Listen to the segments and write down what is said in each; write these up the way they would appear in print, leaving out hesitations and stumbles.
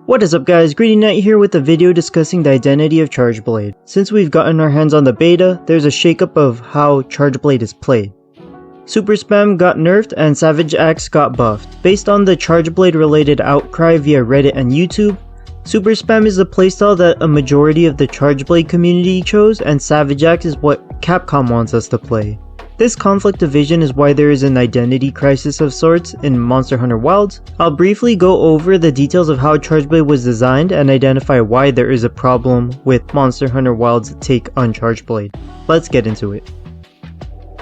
What is up guys, Greedy Knight here with a video discussing the identity of Chargeblade. Since we've gotten our hands on the beta, there's a shakeup of how Chargeblade is played. Super Spam got nerfed and Savage Axe got buffed. Based on the Chargeblade related outcry via Reddit and YouTube, Super Spam is the playstyle that a majority of the Chargeblade community chose, and Savage Axe is what Capcom wants us to play. This conflict of vision is why there is an identity crisis of sorts in Monster Hunter Wilds. I'll briefly go over the details of how Chargeblade was designed and identify why there is a problem with Monster Hunter Wilds' take on Chargeblade. Let's get into it.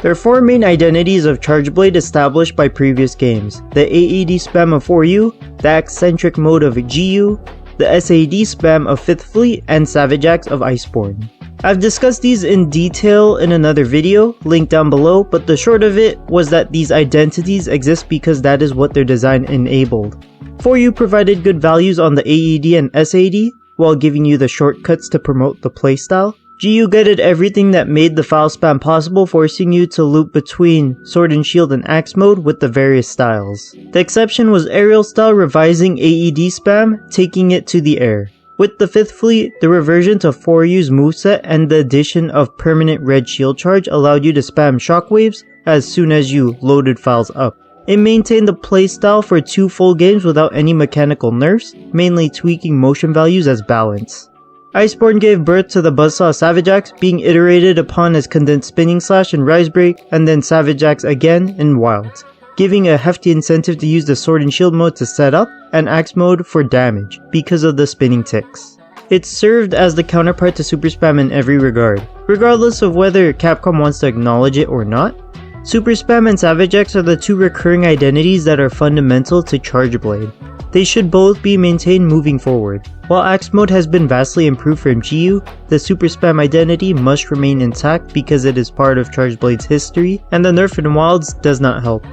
There are four main identities of Chargeblade established by previous games: the AED spam of 4U, the Axe-centric mode of GU, the SAD spam of 5th Fleet, and Savage Axe of Iceborne. I've discussed these in detail in another video, linked down below, but the short of it was that these identities exist because that is what their design enabled. 4U provided good values on the AED and SAD, while giving you the shortcuts to promote the playstyle. GU guided everything that made the file spam possible, forcing you to loop between Sword and Shield and Axe mode with the various styles. The exception was Aerial style revising AED spam, taking it to the air. With the 5th Fleet, the reversion to 4U's moveset and the addition of permanent red shield charge allowed you to spam shockwaves as soon as you loaded files up. It maintained the playstyle for 2 full games without any mechanical nerfs, mainly tweaking motion values as balance. Iceborne gave birth to the buzzsaw Savage Axe, being iterated upon as Condensed Spinning Slash in Rise Break, and then Savage Axe again in Wilds, giving a hefty incentive to use the Sword and Shield mode to set up, and Axe mode for damage, because of the spinning ticks. It served as the counterpart to Super Spam in every regard. Regardless of whether Capcom wants to acknowledge it or not, Super Spam and Savage Axe are the two recurring identities that are fundamental to Chargeblade. They should both be maintained moving forward. While Axe mode has been vastly improved from GU, the Super Spam identity must remain intact because it is part of Chargeblade's history, and the nerf in Wilds does not help.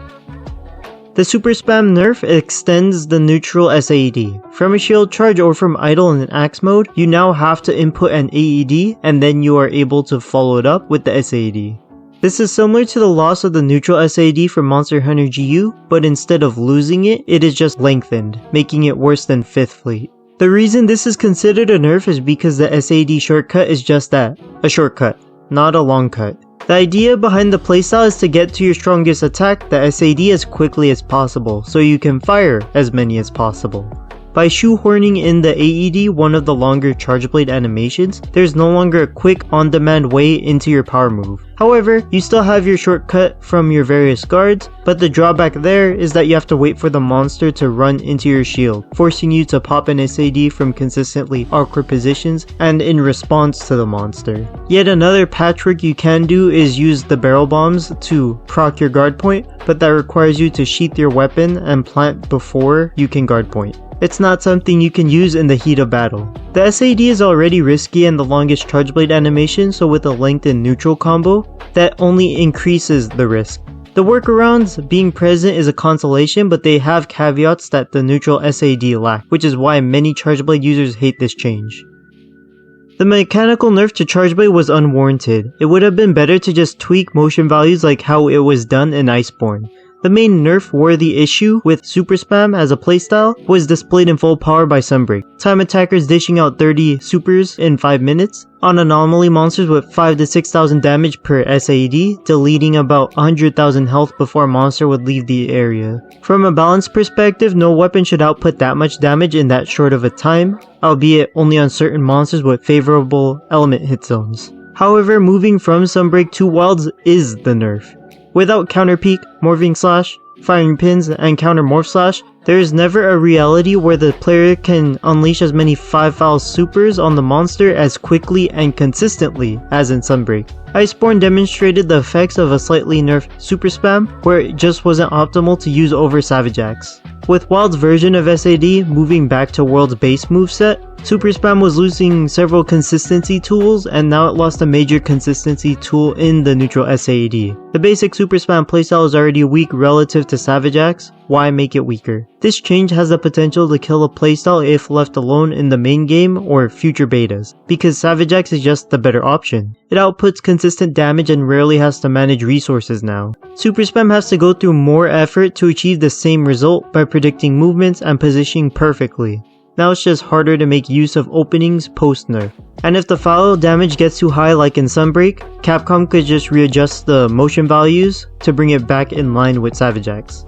The Super Spam nerf extends the neutral SAD. From a shield charge or from idle in Axe mode, you now have to input an AED and then you are able to follow it up with the SAD. This is similar to the loss of the neutral SAD from Monster Hunter GU, but instead of losing it, it is just lengthened, making it worse than 5th Fleet. The reason this is considered a nerf is because the SAD shortcut is just that, a shortcut, not a long cut. The idea behind the playstyle is to get to your strongest attack, the SAD, as quickly as possible, so you can fire as many as possible. By shoehorning in the AED, one of the longer Chargeblade animations, there's no longer a quick on-demand way into your power move. However, you still have your shortcut from your various guards, but the drawback there is that you have to wait for the monster to run into your shield, forcing you to pop an SAD from consistently awkward positions and in response to the monster. Yet another patchwork you can do is use the barrel bombs to proc your guard point, but that requires you to sheath your weapon and plant before you can guard point. It's not something you can use in the heat of battle. The SAD is already risky and the longest Chargeblade animation, so with a lengthened neutral combo, that only increases the risk. The workarounds being present is a consolation, but they have caveats that the neutral SAD lack, which is why many Chargeblade users hate this change. The mechanical nerf to Chargeblade was unwarranted. It would have been better to just tweak motion values like how it was done in Iceborne. The main nerf-worthy issue with Super Spam as a playstyle was displayed in full power by Sunbreak. Time attackers dishing out 30 supers in 5 minutes, on anomaly monsters with 5 to 6,000 damage per SAD, deleting about 100,000 health before a monster would leave the area. From a balance perspective, no weapon should output that much damage in that short of a time, albeit only on certain monsters with favorable element hit zones. However, moving from Sunbreak to Wilds is the nerf. Without counter peek, morphing slash, firing pins, and counter morph slash, there is never a reality where the player can unleash as many 5-foul supers on the monster as quickly and consistently as in Sunbreak. Iceborne demonstrated the effects of a slightly nerfed Super Spam, where it just wasn't optimal to use over Savage Axe. With Wild's version of SAD moving back to World's base moveset, Super Spam was losing several consistency tools, and now it lost a major consistency tool in the neutral SAD. The basic Super Spam playstyle is already weak relative to Savage Axe, why make it weaker? This change has the potential to kill a playstyle if left alone in the main game or future betas, because Savage Axe is just the better option. It outputs consistent damage and rarely has to manage resources now. Super Spam has to go through more effort to achieve the same result by predicting movements and positioning perfectly. Now it's just harder to make use of openings post-nerf. And if the foul damage gets too high like in Sunbreak, Capcom could just readjust the motion values to bring it back in line with Savage Axe.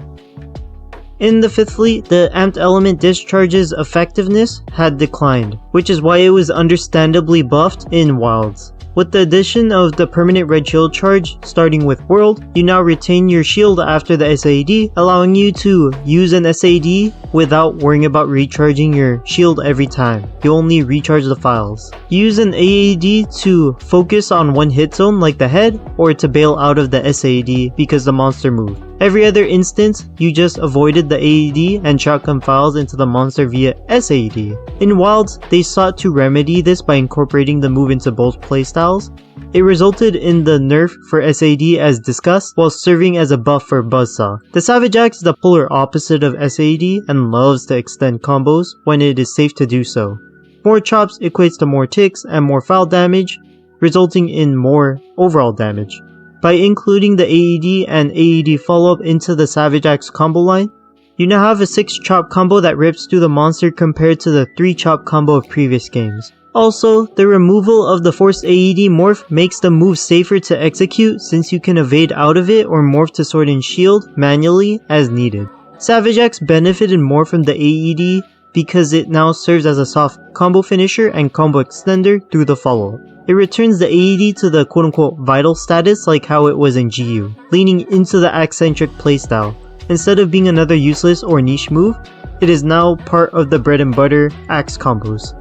In the 5th fleet, the amped element discharge's effectiveness had declined, which is why it was understandably buffed in Wilds. With the addition of the permanent red shield charge starting with World, you now retain your shield after the SAD, allowing you to use an SAD without worrying about recharging your shield every time. You only recharge the files. Use an AAD to focus on one hit zone like the head, or to bail out of the SAD because the monster moved. Every other instance, you just avoided the AAD and shotgun files into the monster via SAD. In Wilds, they sought to remedy this by incorporating the move into both playstyles. It resulted in the nerf for SAD as discussed, while serving as a buff for Buzzsaw. The Savage Axe is the polar opposite of SAD and loves to extend combos when it is safe to do so. More chops equates to more ticks and more foul damage, resulting in more overall damage. By including the AED and AED follow-up into the Savage Axe combo line, you now have a 6 chop combo that rips through the monster compared to the 3 chop combo of previous games. Also, the removal of the forced AED morph makes the move safer to execute since you can evade out of it or morph to sword and shield manually as needed. Savage Axe benefited more from the AED because it now serves as a soft combo finisher and combo extender through the follow-up. It returns the AED to the quote-unquote vital status like how it was in GU, leaning into the Axe-centric playstyle. Instead of being another useless or niche move, it is now part of the bread and butter Axe combos.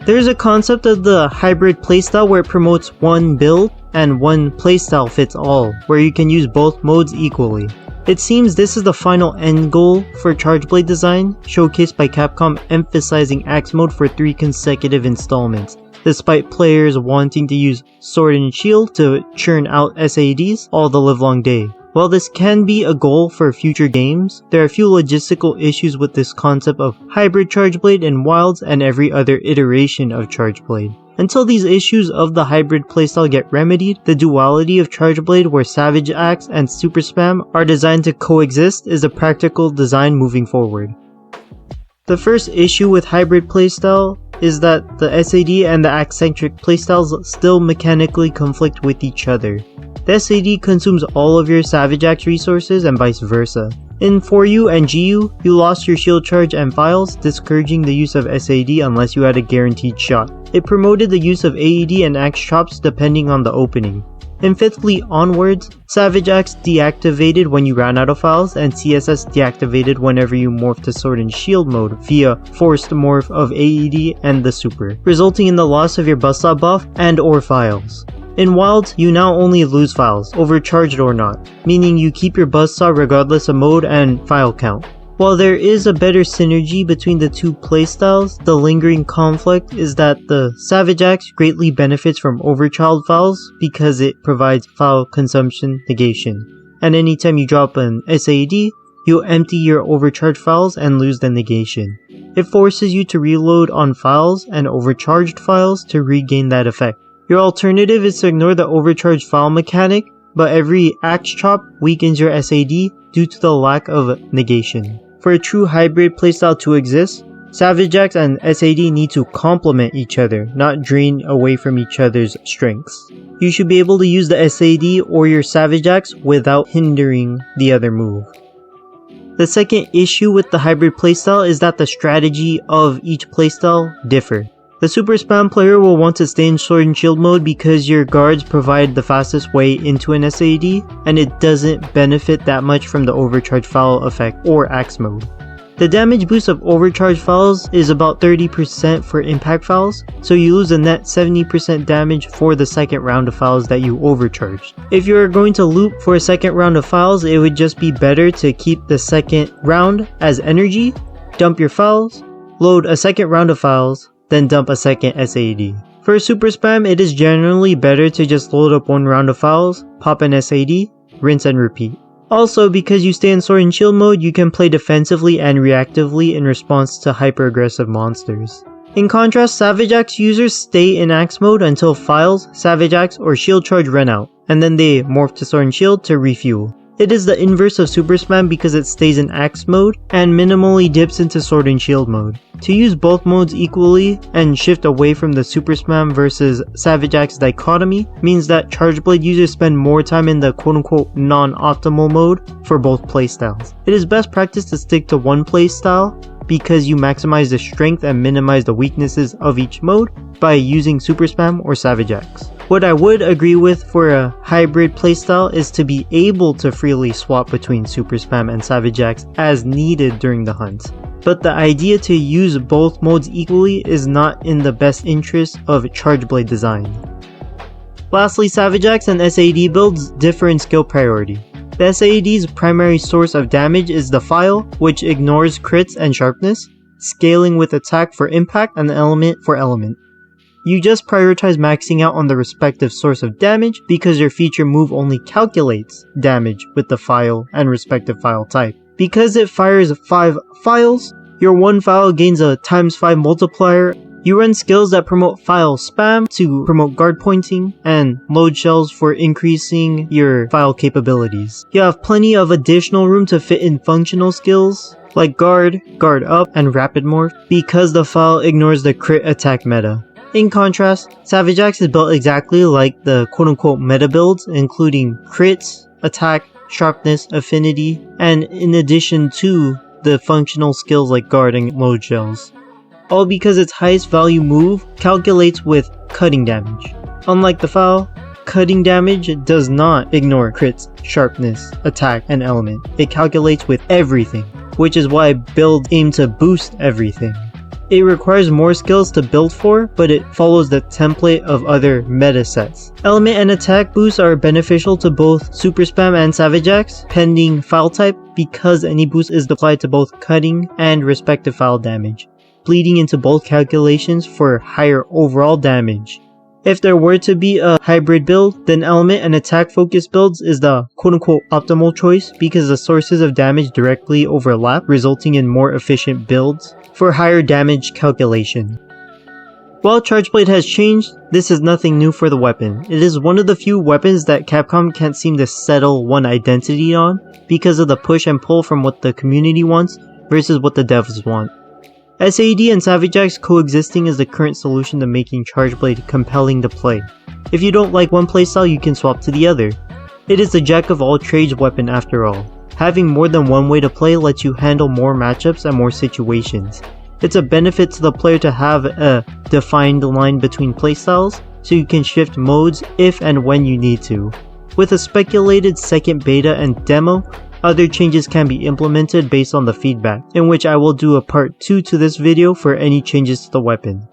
There is a concept of the hybrid playstyle where it promotes one build and one playstyle fits all, where you can use both modes equally. It seems this is the final end goal for Chargeblade design, showcased by Capcom emphasizing Axe mode for 3 consecutive installments, despite players wanting to use sword and shield to churn out SADs all the livelong day. While this can be a goal for future games, there are a few logistical issues with this concept of hybrid Chargeblade in Wilds and every other iteration of Chargeblade. Until these issues of the hybrid playstyle get remedied, the duality of Chargeblade where Savage Axe and Super Spam are designed to coexist is a practical design moving forward. The first issue with hybrid playstyle is that the SAD and the Axe-centric playstyles still mechanically conflict with each other. The SAD consumes all of your Savage Axe resources and vice versa. In 4U and GU, you lost your shield charge and files, discouraging the use of SAD unless you had a guaranteed shot. It promoted the use of AED and Axe chops depending on the opening. In 5th Fleet onwards, Savage Axe deactivated when you ran out of files, and CSS deactivated whenever you morphed to sword and shield mode via forced morph of AED and the super, resulting in the loss of your Buzzsaw buff and or files. In Wilds, you now only lose files, overcharged or not, meaning you keep your Buzzsaw regardless of mode and file count. While there is a better synergy between the two playstyles, the lingering conflict is that the Savage Axe greatly benefits from overchild files because it provides file consumption negation. And anytime you drop an SAD, you'll empty your overcharged files and lose the negation. It forces you to reload on files and overcharged files to regain that effect. Your alternative is to ignore the overcharged file mechanic, but every Axe chop weakens your SAD due to the lack of negation. For a true hybrid playstyle to exist, Savage Axe and SAD need to complement each other, not drain away from each other's strengths. You should be able to use the SAD or your Savage Axe without hindering the other move. The second issue with the hybrid playstyle is that the strategy of each playstyle differ. The Super Spam player will want to stay in Sword and Shield mode because your guards provide the fastest way into an SAD, and it doesn't benefit that much from the overcharge foul effect or Axe mode. The damage boost of overcharge fouls is about 30% for impact fouls, so you lose a net 70% damage for the second round of fouls that you overcharged. If you are going to loop for a second round of fouls, it would just be better to keep the second round as energy, dump your fouls, load a second round of fouls, then dump a second SAD. For Super Spam, it is generally better to just load up one round of fouls, pop an SAD, rinse and repeat. Also, because you stay in Sword and Shield mode, you can play defensively and reactively in response to hyper-aggressive monsters. In contrast, Savage Axe users stay in Axe mode until files, Savage Axe, or Shield Charge run out, and then they morph to Sword and Shield to refuel. It is the inverse of Super Spam because it stays in Axe mode and minimally dips into Sword and Shield mode. To use both modes equally and shift away from the Super Spam versus Savage Axe dichotomy means that Chargeblade users spend more time in the quote-unquote non-optimal mode for both playstyles. It is best practice to stick to one playstyle because you maximize the strength and minimize the weaknesses of each mode by using Super Spam or Savage Axe. What I would agree with for a hybrid playstyle is to be able to freely swap between Super Spam and Savage Axe as needed during the hunt. But the idea to use both modes equally is not in the best interest of Chargeblade design. Lastly, Savage Axe and SAD builds differ in skill priority. The SAD's primary source of damage is the file, which ignores crits and sharpness, scaling with attack for impact and element for element. You just prioritize maxing out on the respective source of damage because your feature move only calculates damage with the file and respective file type. Because it fires 5 files, your one file gains a ×5 multiplier. You run skills that promote file spam to promote guard pointing, and load shells for increasing your file capabilities. You have plenty of additional room to fit in functional skills like guard, guard up, and rapid morph because the file ignores the crit attack meta. In contrast, Savage Axe is built exactly like the quote-unquote meta builds, including crits, attack, sharpness, affinity, and in addition to the functional skills like guard and load shells. All because its highest value move calculates with cutting damage. Unlike the file, cutting damage does not ignore crits, sharpness, attack, and element. It calculates with everything, which is why builds aim to boost everything. It requires more skills to build for, but it follows the template of other meta sets. Element and attack boosts are beneficial to both Super Spam and Savage Axe, pending file type, because any boost is applied to both cutting and respective file damage, bleeding into both calculations for higher overall damage. If there were to be a hybrid build, then element and attack focused builds is the quote-unquote optimal choice because the sources of damage directly overlap, resulting in more efficient builds for higher damage calculation. While Chargeblade has changed, this is nothing new for the weapon. It is one of the few weapons that Capcom can't seem to settle one identity on because of the push and pull from what the community wants versus what the devs want. SAD and Savage Axe coexisting is the current solution to making Chargeblade compelling to play. If you don't like one playstyle, you can swap to the other. It is the jack of all trades weapon after all. Having more than one way to play lets you handle more matchups and more situations. It's a benefit to the player to have a defined line between playstyles, so you can shift modes if and when you need to. With a speculated second beta and demo, other changes can be implemented based on the feedback, in which I will do a part 2 to this video for any changes to the weapon.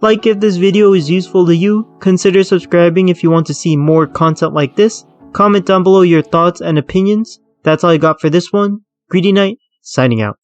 Like if this video is useful to you, consider subscribing if you want to see more content like this, comment down below your thoughts and opinions. That's all I got for this one. Greedy Knight, signing out.